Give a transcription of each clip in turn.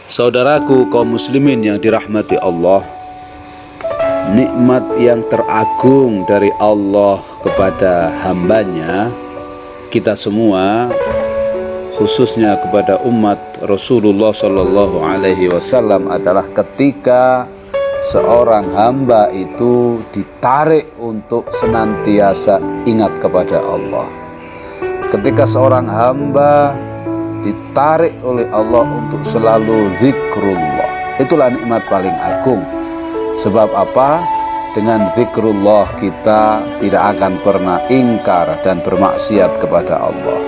Saudaraku kaum muslimin yang dirahmati Allah, nikmat yang teragung dari Allah kepada hambanya, kita semua, khususnya kepada umat Rasulullah Shallallahu Alaihi Wasallam, adalah ketika seorang hamba itu ditarik untuk senantiasa ingat kepada Allah. Ketika seorang hamba ditarik oleh Allah untuk selalu zikrullah, itulah nikmat paling agung. Sebab apa? Dengan zikrullah kita tidak akan pernah ingkar dan bermaksiat kepada Allah.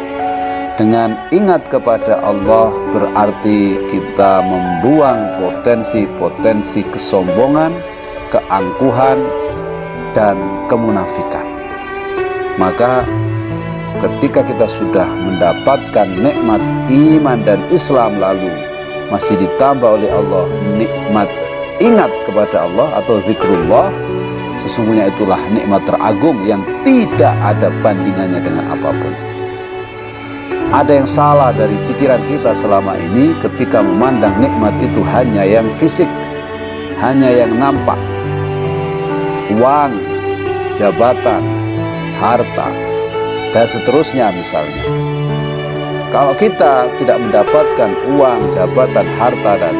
Dengan ingat kepada Allah berarti kita membuang potensi-potensi kesombongan, keangkuhan, dan kemunafikan. Maka ketika kita sudah mendapatkan nikmat iman dan Islam, lalu masih ditambah oleh Allah nikmat ingat kepada Allah atau zikrullah, sesungguhnya itulah nikmat teragung yang tidak ada bandingannya dengan apapun. Ada yang salah dari pikiran kita selama ini ketika memandang nikmat itu hanya yang fisik, hanya yang nampak, uang, jabatan, harta, dan seterusnya misalnya. Kalau kita tidak mendapatkan uang, jabatan, harta, dan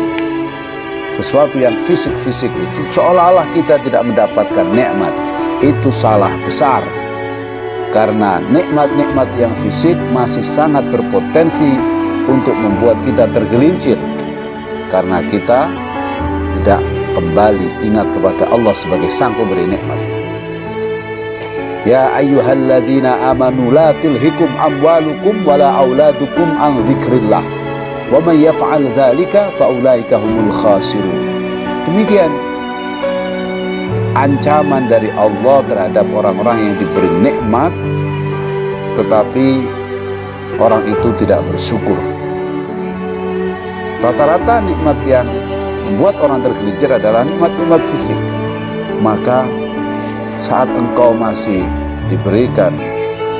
sesuatu yang fisik-fisik itu, seolah-olah kita tidak mendapatkan nikmat. Itu salah besar. Karena nikmat-nikmat yang fisik masih sangat berpotensi untuk membuat kita tergelincir, karena kita tidak kembali ingat kepada Allah sebagai Sang Pemberi nikmat. Ya ayyuhalladzina amanu la tulhikum amwalukum wala auladukum an dzikrillah wa may yaf'al dzalika fa ulaika humul khasirun. Demikian ancaman dari Allah terhadap orang-orang yang diberi nikmat tetapi orang itu tidak bersyukur. Rata-rata nikmat yang membuat orang tergelincir adalah nikmat-nikmat fisik. Maka saat engkau masih diberikan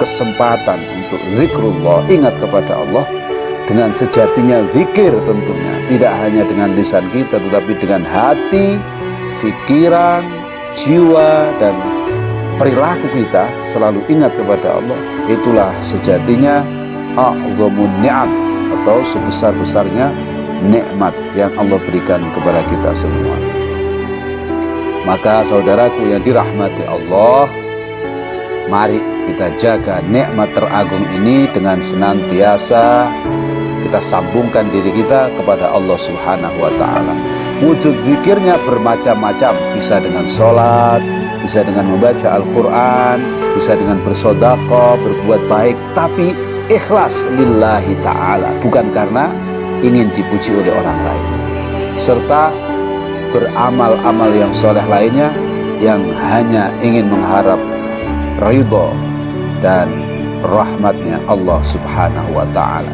kesempatan untuk zikrullah, ingat kepada Allah dengan sejatinya zikir, tentunya tidak hanya dengan lisan kita tetapi dengan hati, pikiran, jiwa, dan perilaku kita selalu ingat kepada Allah. Itulah sejatinya a'dhamun ni'am, atau sebesar-besarnya nikmat yang Allah berikan kepada kita semua. Maka saudaraku yang dirahmati Allah, mari kita jaga nikmat teragung ini dengan senantiasa kita sambungkan diri kita kepada Allah Subhanahu wa ta'ala. Wujud zikirnya bermacam-macam, bisa dengan sholat, bisa dengan membaca Al-Quran, bisa dengan bersedekah, berbuat baik, tetapi ikhlas lillahi ta'ala, bukan karena ingin dipuji oleh orang lain, serta beramal-amal yang soleh lainnya yang hanya ingin mengharap ridho dan rahmatnya Allah Subhanahu wa ta'ala.